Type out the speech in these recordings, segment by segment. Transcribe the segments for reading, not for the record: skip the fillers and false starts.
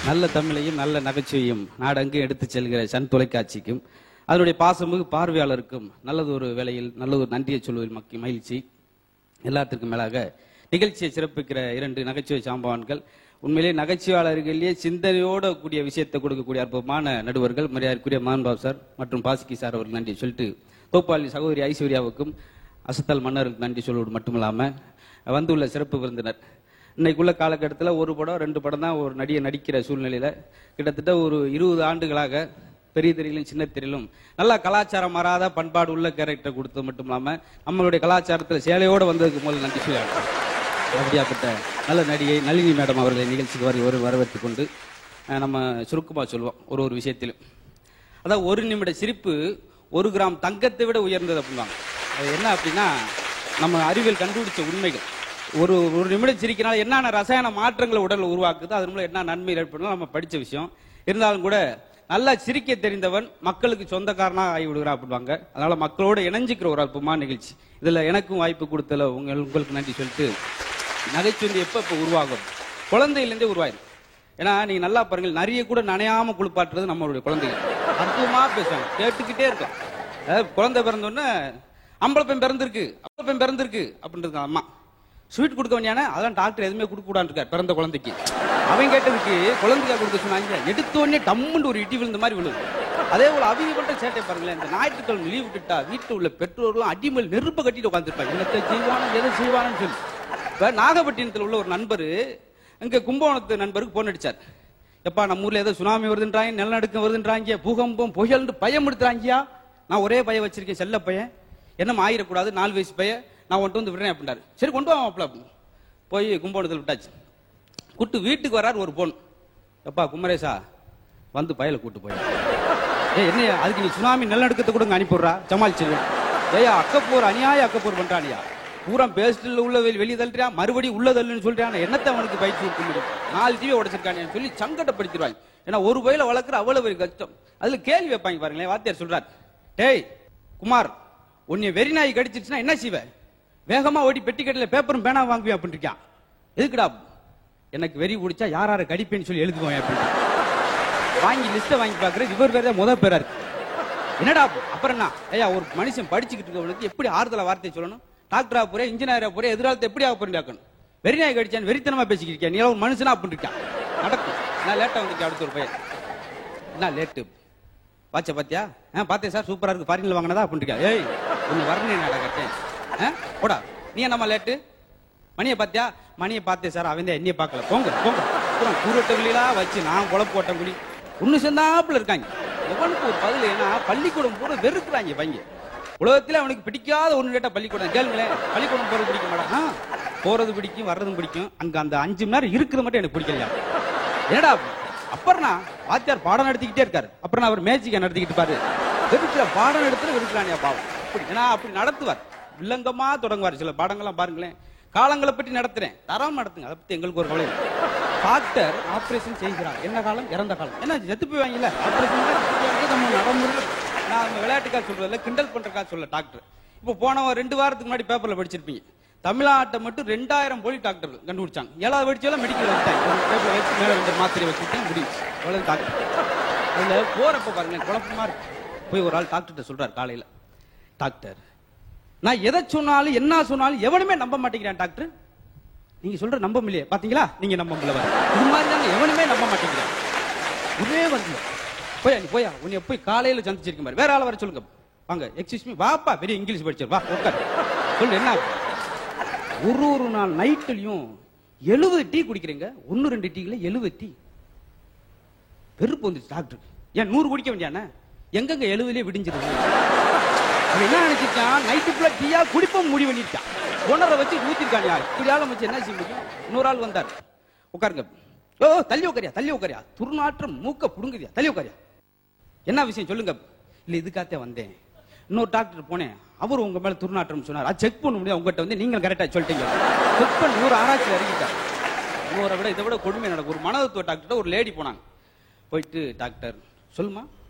நல்ல தமிழையும் நல்ல நகைச்சுவையும் நாடெங்கும் எடுத்து செல்கிற சன் தொலைக்காட்சிக்கும் அதனுடைய பாசமிகு பார்வையாளருக்கும் நல்லது ஒரு வேளையில் நல்ல ஒரு நன்றியை சொல்வதில் மகிழ்ச்சி. எல்லாத்திற்கும் மேலாக நிகழ்ச்சியை சிறப்பிக்கிற 2 நகைச்சுவை சாம்பவான்கள், உண்மையிலே நகைச்சுவையாளர்களே சிந்தனையோட கூடிய விஷயத்தை கொடுக்கக்கூடிய அற்புதமான நடுவர்கள் மரியாதைக்குரிய மோகன்பாபு சார் மற்றும் பாசிக்கி சார் அவர்கள் நன்றி சொல்லிட்டு, தோப்பாளி சகோதரி ஐஸ்வர்யாவுக்கும் அசத்தல் மன்னருக்கு நன்றி சொல்வது மட்டுமில்லாம வந்துள்ள சிறப்பு விருந்தினர், இன்னைக்குள்ள காலகட்டத்தில் ஒரு படம் 2 படம் தான் ஒரு நடிகை நடிக்கிற சூழ்நிலையில கிட்டத்தட்ட ஒரு 20 ஆண்டுகளாக பெரிய திரையிலும் சின்ன திரையிலும் நல்லா கலாச்சாரம் மாறாத பண்பாடு உள்ள கேரக்டர் கொடுத்தது மட்டும் இல்லாம நம்மளுடைய கலாச்சாரத்தில் சேலையோடு வந்ததுக்கு முதல் நன்றி சொல்லுவாங்க. அப்படியாப்பட்ட நல்ல நடிகை நளினி மேடம் அவர்களை நிகழ்ச்சிக்கு வரவேற்றுக் கொண்டு நம்ம சுருக்கமாக சொல்லுவோம் ஒரு விஷயத்திலும். அதாவது 1 நிமிட சிரிப்பு 1 கிராம் தங்கத்தை விட உயர்ந்தது அப்படின்வாங்க. அது என்ன அப்படின்னா, நம்ம அறிவியல் கண்டுபிடிச்ச உண்மைகள். ஒரு நிமிடம் சிரிக்கனால என்னென்ன ரசாயன மாற்றங்களை உடல் உருவாக்குது, அதன் மூலம் என்ன நன்மை ஏற்படும் நம்ம படிச்ச விஷயம். இருந்தாலும் கூட நல்லா சிரிக்க தெரிந்தவன் மக்களுக்கு சொந்தக்காரனா ஆகி விடுகிறான் அப்படிவாங்க. அதனால மக்களோட இணைஞ்சிக்கிற ஒரு அற்புதமான நிகழ்ச்சி. இதுல எனக்கும் வாய்ப்பு கொடுத்தல உங்களுக்கு நன்றி சொல்லிட்டு, நகைச்சுவை எப்ப உருவாகும், குழந்தையிலேருந்தே உருவாயிரும். ஏன்னா நீங்க நல்லா பாருங்க, நிறைய கூட நனையாம குளிப்பாட்டுறது நம்மளுடைய குழந்தைகள் அற்புதமா பேசுவாங்க, கேட்டுக்கிட்டே இருக்கும். குழந்தை பிறந்தோடனே அம்பளை பெண் பிறந்திருக்கு அப்படின்றது அம்மா ஸ்வீட் கொடுக்க வேண்டியான, அதெல்லாம் டாக்டர் எதுவுமே கொடுக்க கூடாது இருக்கார் பிறந்த குழந்தைக்கு. அவன் கேட்டதுக்கு குழந்தைக்கா கொடுக்க சொன்னாங்க, எடுத்தோடனே டம்முன்னு ஒரு இடி விழுந்த மாதிரி விழுது. அதே போல அவங்க மட்டும் சேட்டை பாருங்களேன், இந்த ஞாயிற்றுக்கிழமை லீவ் விட்டுட்டா வீட்டில் உள்ள பெற்றோர்களும் அடிமல் நெருப்ப கட்டிட்டு உட்காந்துருப்பாங்க, என்னத்தை செய்வானு எதை செய்வானு சொல்லி. இப்ப நாகப்பட்டினத்தில் உள்ள ஒரு நண்பர் இங்க கும்பகோணத்து நண்பருக்கு போன் அடிச்சார். எப்பா நம்ம ஊர்ல ஏதோ சுனாமி வருதுன்றாங்க, நிலநடுக்கம் வருதுன்றாங்க, பூகம்பம் புயல் பயம் எடுத்துறாங்கயா. நான் ஒரே பையன் வச்சிருக்கேன், செல்ல பையன், என்னமா ஆயிடக்கூடாது, 4 வயசு பையன், நான் ஒன்று வந்து விடுறேன் அப்படின்னாரு. சரி கொண்டு வாப்பல போய் கும்பகோணத்தில் விட்டாச்சு. கூட்டு வீட்டுக்கு வராரு ஒரு போன், எப்பா குமரேசா வந்து பயலை கூட்டு போய், என்னையா அதுக்கு நீ சுனாமி நிலநடுக்கத்தை கூட அனுப்பிடுறா சமாளிச்சிருவேன். ஏயா அக்கப்போர் அநியாய அக்கப்போர் பண்றானியா, பூரா பேஸ்டில் உள்ள வெளியே தள்ளுறியா, மறுபடியும் உள்ள தள்ளுன்னு சொல்றான், என்னத்தை அவனுக்கு பயிற்சி கொடுக்க முடியும், 4 டிவி உடைச்சிருக்கானு சொல்லி சங்கடப்படுத்திடுவாங்க. ஏன்னா ஒரு வயல வளர்க்குற அவ்வளவு கஷ்டம். அதுல கேள்வி வைப்பாங்க பாருங்களேன். வாத்தியார் சொல்றாரு, டேய் குமார், உன்னை வெறி நாய் கடிச்சிருச்சுன்னா என்ன செய்வ, வேகமா ஓடி பெட்டி கட்டில பேப்பரும் பேனா வாங்குவேன் அப்படின்னு இருக்கான். எதுக்குடா, எனக்கு வெறி பிடிச்சா யார கடிப்பேன்னு சொல்லி எழுதுவோம் அப்படின்னு வாங்கி லிஸ்ட வாங்கி பாக்குற இவர் வேற முதல் பேரா இருக்கு. என்னடா அப்புறம் என்ன ஐயா, ஒரு மனுஷன் படிச்சுக்கிட்டு இருக்கவனுக்கு எப்படி ஆறுதல வார்த்தை சொல்லணும், டாக்டரா போறேன் இன்ஜினியரா போறேன் எதிர்காலத்தை எப்படி ஆக போறேன், வெறிநாய் கடிச்சான் வெறித்தனமா பேசிக்கிட்டு இருக்கேன், நீ ஒரு மனுஷனா அப்படின்னு இருக்கான். நடக்கும். நான் லேட்டா வந்துருக்கேன், அடுத்த ஒரு பையன் என்ன லேட்டு வாட்ச பாத்தியா, பார்த்தேன் சார் சூப்பரா இருக்கு, ஃபாரின்ல வாங்கினதா அப்படின்னு இருக்கா. ஏய் ஒன்னு வரணும் நடக்கட்டேன் போடா, நீ என்னம்மா லேட்டு, மணியை பாத்தியா, மணியை பார்த்தேன் சார், அவன் தான் என்னைய பார்க்கல, போங்க போங்க. கூரட்டங்களா வச்சு நான் குழப்பு ஓட்டம் குடி ஒண்ணு சேர்ந்தாப்புல இருக்காங்க. எவனுக்கு ஒரு பதில், ஏன்னா பள்ளிக்கூடம் பூரா வெறுக்கிறாங்க பையன். உலகத்துல அவனுக்கு பிடிக்காத ஒண்ணு கேட்டா பள்ளிக்கூடம். கேளுங்களேன், பள்ளிக்கூடம் போறது பிடிக்க மாட்டான், போறது பிடிக்கும் வர்றதும் பிடிக்கும், அங்க அந்த 5 மணி நேரம் இருக்கிறது மட்டும் எனக்கு பிடிக்கலையா. ஏடா அப்புறம் வாத்தியார் பாடம் நடத்திக்கிட்டே இருக்காரு, அப்புறம் அவர் மேஜிக்கா நடத்திக்கிட்டு பாரு, வெறுக்கிற பாடம் எடுத்துல வெறுக்கிறானியா பாவம். ஏன்னா அப்படி நடத்துவார், வில்லங்கமா தொடங்குவார். சில பாடங்கள்லாம் பாருங்களேன், காலங்களை பற்றி நடத்துறேன், தரம் நடத்துங்க, அதை பத்தி எங்களுக்கு ஒரு கவலை. டாக்டர் ஆபரேஷன் செய்கிறார், என்ன காலம் இறந்த காலம், என்ன செத்து போய்வாங்கல்ல, ஆபரேஷன் நம்ம நடைமுறை. நான் விளையாட்டுக்காக சொல்றதில்ல, கிண்டல் பண்றதுக்காக சொல்ல. டாக்டர் இப்போ போன 2 வாரத்துக்கு முன்னாடி பேப்பர்ல படிச்சிருப்பீங்க, தமிழ்நாட்டை மட்டும் 2000 போலி டாக்டர் கண்டுபிடிச்சாங்க. 7வது படிச்சாலும் மெடிக்கல் வச்சு மேல 2 மாத்திரை வச்சுட்டு முடிச்சு அவ்வளவு டாக்டர். அதுல போறப்ப பாருங்க குழப்பமா இருக்கு. போய் ஒரு ஆள் டாக்டர் சொல்றாரு காலையில, டாக்டர் நான் எதை சொன்னாலும் என்ன சொன்னாலும் எவனுமே நம்ப மாட்டேங்கிறான் டாக்டர். நீங்க சொல்ற நம்ப முடியல பாத்தீங்களா, நீங்க நம்ப முடியல, இது மாதிரி தாங்க எவனுமே நம்ப மாட்டேங்கிறான். இதே வந்து போயா உன்னை போய் காலையில சந்திச்சிருக்க மாதிரி வேற ஆள வர சொல்லுங்க, வாங்க எக்ஸ்கியூஸ் மீ, வாப்பா பெரிய இங்கிலீஷ் படிச்சு வா உட்கார் சொல்லு. என்ன ஒரு நாள் நைட்லயும் 70 டீ குடிக்கிறீங்க, 1-2 டீல 70 டீ. வெறுப்பு வந்துச்சு டாக்டருக்கு. ஏன் 100 குடிக்க வேண்டியானே, எங்கங்க 70லயே விடிஞ்சிருக்கு. என்ன நினைச்சிருக்கான், நைட்டுக்குள்ள டீயா குடிப்போம் முடிவு பண்ணிருக்கான், உணரை வச்சு ஊத்திருக்கான். இப்படி ஆளும் வச்சு என்ன செய்ய முடியும். இன்னொரு ஆள் வந்தார், உட்காருங்க, ஓ தள்ளி உட்காரியா, துர்நாற்றம் மூக்க புடுங்குதியா, தள்ளி உட்காரியா, என்ன விஷயம் சொல்லுங்க. இல்ல இதுக்காக வந்தேன், இன்னொரு டாக்டர் போனேன், அவர் உங்க மேல துர்நாற்றம் சொன்னார், அது செக் பண்ண முடியாது, உங்ககிட்ட வந்து நீங்க கரெக்டா சொல்லிட்டீங்க, செக் பண்ணி ஒரு ஆராய்ச்சி இறங்கிட்டார். இன்னொரு விட இதை விட கொடுமை நடக்கும். ஒரு மனதத்துவ டாக்டர் ஒரு லேடி போனாங்க, போயிட்டு டாக்டர் சொல்லுமா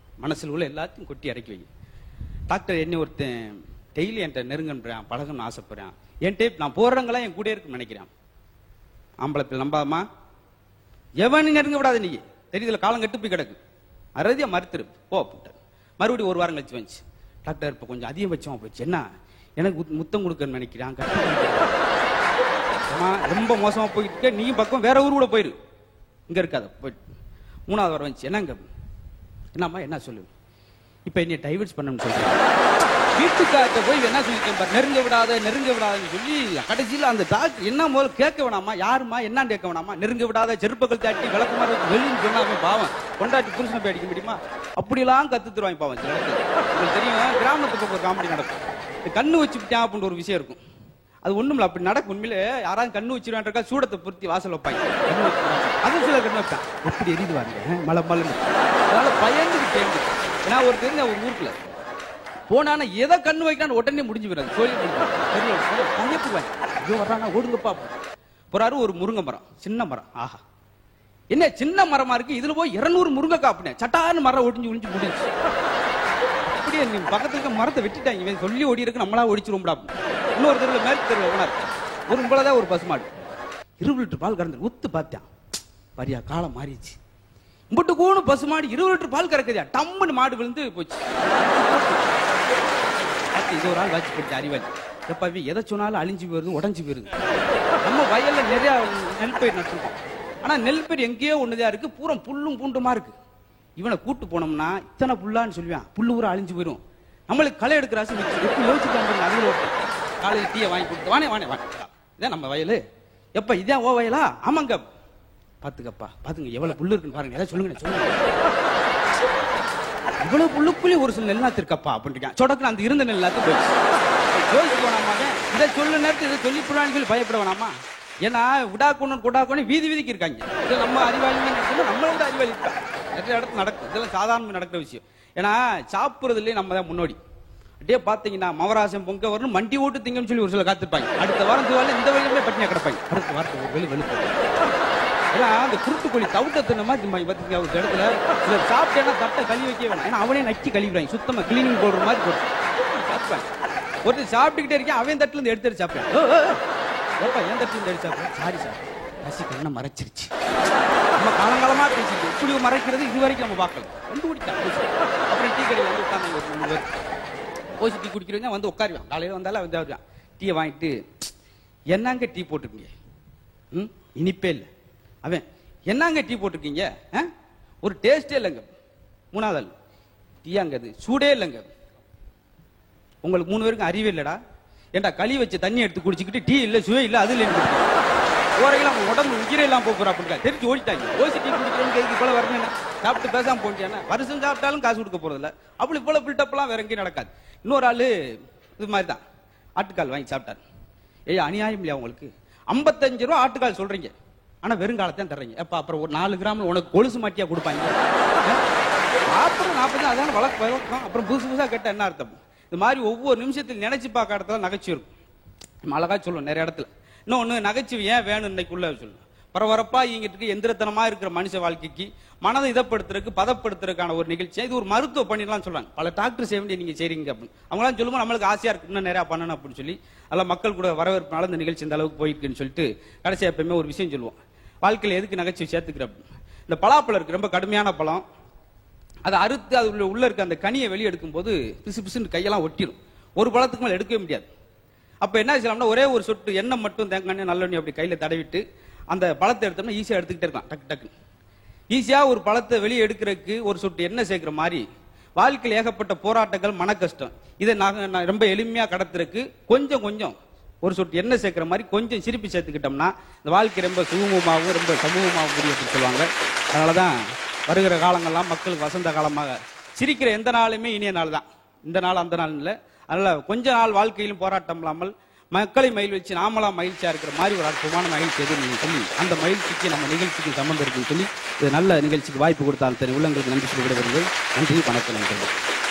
மனசில் உள்ள எல்லாத்தையும் கொட்டி இறக்கி வைங்க. டாக்டர் என்ன ஒருத்தன் டெய்லி என்கிட்ட நெருங்கன்றான், பழகணும்னு ஆசைப்படுறான், என் டேப் நான் போடுறவங்களாம் என் கூட இருக்குன்னு நினைக்கிறேன். ஆம்பளை பிள்ளை நம்பாமா, எவனு நெருங்க விடாது, நீ தெரியுதுல, காலம் கட்டு போய் கிடக்கு. அறுதியா மறுத்துரு போ அப்படின்ட்டார். மறுபடியும் ஒரு வாரம் கழிச்சு வந்துச்சு. டாக்டர் இப்போ கொஞ்சம் அதிகபட்சமா போச்சு, என்ன எனக்கு முத்தம் கொடுக்கன்னு நினைக்கிறான், ரொம்ப மோசமா போயிட்டு இருக்க, நீ பக்கம் வேற ஊர் கூட போயிரு, இங்க இருக்காத போயிட்டு. 3வது வாரம் வந்துச்சு. என்னங்க என்னம்மா என்ன சொல்லு, இப்ப என்ன டைவர்ஸ் பண்ணணும்னு சொல்றேன். வீட்டுக்கார்ட்ட போய் என்ன சொல்லிருக்கேன், நெருங்க விடாதுன்னு சொல்லி கடைசியில் அந்த டாக்டர் என்ன முதல்ல கேட்க வேணாமா, யாருமா என்னன்னு கேட்க வேணாமா, நெருங்க விடாத, செருப்புகள் தாட்டி விளக்குமாறு வெளின்னு சொன்னாமே பாவம், கொண்டாட்டி புருஷனை போய் அடிக்க முடியுமா, அப்படிலாம் கத்துத்துருவாங்க பாவம். சில இடத்துல உங்களுக்கு தெரியும், கிராமத்து பக்கம் ஒரு காமெடி நடக்கும், கண்ணு வச்சுட்டான் அப்படின்னு ஒரு விஷயம் இருக்கும். அது ஒண்ணும் இல்ல, அப்படி நடக்கும். உண்மையிலே யாராவது கண்ணு வச்சிருவான்றக்கா சூடத்தை பொருத்தி வாசல் வைப்பாங்க, அது சில கண்ணு வைப்பான், எப்படி எரியுது வாங்க மலை மலைன்னு. அதனால பயந்துக்கு தேர்ந்து. ஏன்னா ஒரு தெரிஞ்ச ஒரு ஊருக்குள்ள போனா எதை கண்ணு வைக்கான்னு உடனே முடிஞ்சு போயிடாது, பயப்படுவாங்க, ஐயோ வர்றானா ஓடுங்கப்பா. போறாரு ஒரு முருங்கை மரம், சின்ன மரம். ஆஹா என்ன சின்ன மரமா இருக்கு, இதுல போய் 200 முருங்கைக்காய் அப்படின்னே சட்டான்னு மரம் ஒடிஞ்சு முடிஞ்சு. அப்படியே பக்கத்துல இருக்க மரத்தை வெட்டிட்டாங்க, இவன் சொல்லி ஓடி இருக்கு, நம்மளா ஒடிச்சிருவோம்டா. இன்னொரு தெருவில் மேற்கு தெருவில் போனார், ஒரு உங்களதான் ஒரு பசுமாடு 20 லிட்டர் பால் கறந்து ஒத்து பார்த்தேன். பாரியா காலம் மாறிடுச்சு, இம்பட்டு கூணு பசுமாடு 20 லிட்டர் பால் கறக்குதியா, டம்முன்னு மாடு விழுந்து போச்சு. இது ஒரு ஆள் வாட்சி போச்சு அறிவாளி, எப்ப எதை சொன்னாலும் அழிஞ்சு போயிருது, உடஞ்சு போயிருது. நம்ம வயல்ல நிறைய நெல் பயிர் நட்டுருக்கோம், ஆனா நெல் பயிர் எங்கேயோ ஒண்ணுதான் இருக்கு, பூரா புல்லும் பூண்டுமா இருக்கு. இவனை கூட்டு போனோம்னா இத்தனை புல்லான்னு சொல்லுவான், புல்லு ஊரா அழிஞ்சு போயிடும். நம்மளுக்கு களை எடுக்கிற ஆசை எப்படி யோசிக்காம அதுல ஓட்டு காலையில் டீயை வாங்கி கொடுத்து வானே இதான் நம்ம வயலு. எப்ப இதான் ஓ வயலா? ஆமாங்க, பாத்துக்கப்பா பாத்துங்க எவ்வளவு புல்லு இருக்குன்னு பாருங்க, ஏதாவது சொல்லுங்க. இவ்வளவு புல்லுக்குள்ளே ஒரு சில நெல்லாத்து இருக்கப்பா அப்படின்னு சொடக்கு அந்த இருந்த நெல்லாத்து போயிடுச்சு. யோசிச்சு போனாமா, இதை சொல்ல நேரத்தை இதை சொல்லி போடான்னு சொல்லி பயப்பட வேணாமா? ஏன்னா விடாக்கணும் வீதிக்கு இருக்காங்க. இது நம்ம அறிவாளி நம்மளோட அறிவாளி இருக்கா, நிறைய இடத்துல நடக்கும், இதெல்லாம் சாதாரண நடக்கிற விஷயம். ஏன்னா சாப்பிடுறதுலேயே நம்ம தான் முன்னோடி. அப்படியே பாத்தீங்கன்னா மவராசம் பொங்க வரணும் மண்டி ஓட்டு திங்கன்னு சொல்லி ஒரு சில காத்திருப்பாங்க. அடுத்த வாரம் துவால இந்த வழியிலுமே பட்டினியா கிடப்பாங்க. அடுத்த வாரத்தை ஒரு வெளுப்பு. ஏன்னா அந்த குருட்டுக்கோழி தவிட்ட மாதிரி பாத்தீங்க ஒரு இடத்துல சில சாப்பிட்டேன்னா தட்டை கழுவி வைக்க வேணாம், ஏன்னா அவனே நக்கி கழுவிடுவாங்க, சுத்தமா கிளீனிங் போடுற மாதிரி போட்டு சாப்பிடுவாங்க. ஒருத்தர் சாப்பிட்டுக்கிட்டே இருக்கேன், அவன் தட்டுல இருந்து எடுத்து சாப்பிட்டேன், என் தட்டுல இருந்து எடுத்து சாப்பிட்டேன், சாரி சார் பசி கண்ணை மறைச்சிருச்சு. நம்ம காலங்காலமா பேசிட்டு இப்படி மறைக்கிறது இது வரைக்கும் நம்ம பார்க்கல, கண்டுபிடிச்சா. அப்புறம் டீ கடையில் வந்து உட்காந்து ஒரு 3 பேர் போச்சு, டீ குடிக்கிறவங்க வந்து உட்காருவான், காலையில வந்தாலும் வந்து வருவான், டீயை வாங்கிட்டு என்னங்க டீ போட்டுருக்கீங்க, இனிப்பே இல்லை. அவன் என்னங்க டீ போட்டிருக்கீங்க, ஒரு டேஸ்டே இல்லைங்க. 3வது ஆள் டீயாங்க அது சூடே இல்லைங்க. உங்களுக்கு 3 பேருக்கும் அறிவே இல்லடா, ஏன்டா களி வச்சு தண்ணி எடுத்து குடிச்சுக்கிட்டு டீ இல்லை சுவே இல்லை அது இல்லை ஓரையில் அவங்க உடம்பு உயிரெல்லாம் போகிறா அப்படின்னா தெரிஞ்சு ஓடிட்டாங்க. ஓசி டீ குடிக்கிறவங்க எதுக்கு போல வரணும், சாப்பிட்டு பேசாம போட்டியானா வருஷம் சாப்பிட்டாலும் காசு கொடுக்க போறதில்ல. அப்படி போல பில்டப்லாம் வேற எங்கேயும் நடக்காது. இன்னொரு ஆளு இது மாதிரி தான் ஆட்டுக்கால் வாங்கி சாப்பிட்டாரு. ஏய் அநியாயம் இல்லையா உங்களுக்கு, 55 ரூபா ஆட்டுக்கால் சொல்றீங்க, ஆனா வெறுங்காலத்தான் தர்றீங்க. எப்ப அப்புறம் ஒரு 4 கிராம் உனக்கு கொலுசு மாட்டியா கொடுப்பாங்க. அப்புறம் 40 அதான வழக்கம். அப்புறம் புதுசா கேட்ட என்ன அர்த்தம்? இந்த மாதிரி ஒவ்வொரு நிமிஷத்தில் நினைச்சு பார்க்க இடத்துல நகைச்சுவை இருக்கும், அழகா சொல்லுவோம் நிறைய இடத்துல. இன்னொன்னு நகைச்சுவை ஏன் வேணும் இன்னைக்குள்ள சொல்லு, பரபரப்பா இங்கிட்டு எந்திரத்தனமா இருக்கிற மனுஷ வாழ்க்கைக்கு மனதை இதப்படுத்துறதுக்கு பதப்படுத்துறதுக்கான ஒரு நிகழ்ச்சி. இது ஒரு மருத்துவ பணிலாம் சொல்றாங்க, பல டாக்டர் செய்ய வேண்டிய நீங்க செய்றீங்க அப்படின்னு. அவங்களாம் சொல்லும்போது நம்மளுக்கு ஆசையா இருக்கு இன்னும் நிறைய பண்ணணும் அப்படின்னு சொல்லி, அதெல்லாம் மக்கள் கூட வரவேற்பு இந்த நிகழ்ச்சி இந்த அளவுக்கு போயிருக்குன்னு சொல்லிட்டு கடைசியா எப்பயுமே ஒரு விஷயம் சொல்லுவோம், வாழ்க்கையில் எதுக்கு நகைச்சுவை சேர்த்துக்கிற. இந்த பலாப்பழம் இருக்கு, ரொம்ப கடுமையான பழம், அதை அறுத்து அது உள்ள இருக்க அந்த கனியை வெளியே எடுக்கும் போது பிசு பிசுன்னு கையெல்லாம் ஒட்டிடும், ஒரு பழத்துக்கு மேலே எடுக்கவே முடியாது. அப்ப என்ன செய்யலாம்னா ஒரே ஒரு சொட்டு எண்ணெய் மட்டும் தேங்காய் நல்லெண்ணெய் அப்படி கையில தடவிட்டு அந்த பழத்தை எடுத்தோம்னா ஈஸியா எடுத்துக்கிட்டே இருக்கலாம், டக்கு டக்கு ஈஸியா ஒரு பழத்தை வெளியே எடுக்கிறதுக்கு ஒரு சொட்டு எண்ணெய் சேர்க்கிற மாதிரி வாழ்க்கையில் ஏகப்பட்ட போராட்டங்கள் மன கஷ்டம், இதை நான் ரொம்ப எளிமையா கடத்துறதுக்கு கொஞ்சம் ஒரு சொட்டு எண்ணெய் சேர்க்கிற மாதிரி கொஞ்சம் சிரிப்பு சேர்த்துக்கிட்டோம்னா இந்த வாழ்க்கை ரொம்ப சுகமமாகவும் ரொம்ப சமூகமாகவும் முடியும் அப்படின்னு சொல்லுவாங்க. அதனாலதான் வருகிற காலங்கள்லாம் மக்களுக்கு வசந்த காலமாக சிரிக்கிற எந்த நாளுமே இனிய நாள் தான், இந்த நாள் அந்த நாள் இல்லை. அதனால கொஞ்ச நாள் வாழ்க்கையிலும் போராட்டம் இல்லாமல் மக்களை மகிழ்ச்சி நாமலாம் மகிழ்ச்சியா இருக்கிற மாதிரி ஒரு அற்புதமான மகிழ்ச்சி எது நீங்க சொல்லி அந்த மகிழ்ச்சிக்கு நம்ம நிகழ்ச்சிக்கு சம்பந்தம் இருக்குன்னு சொல்லி இது நல்ல நிகழ்ச்சிக்கு வாய்ப்பு கொடுத்தால் தனி உள்ளங்களுக்கு நன்றி சொல்லி விட வருகிறது. நன்றி, வணக்கம்.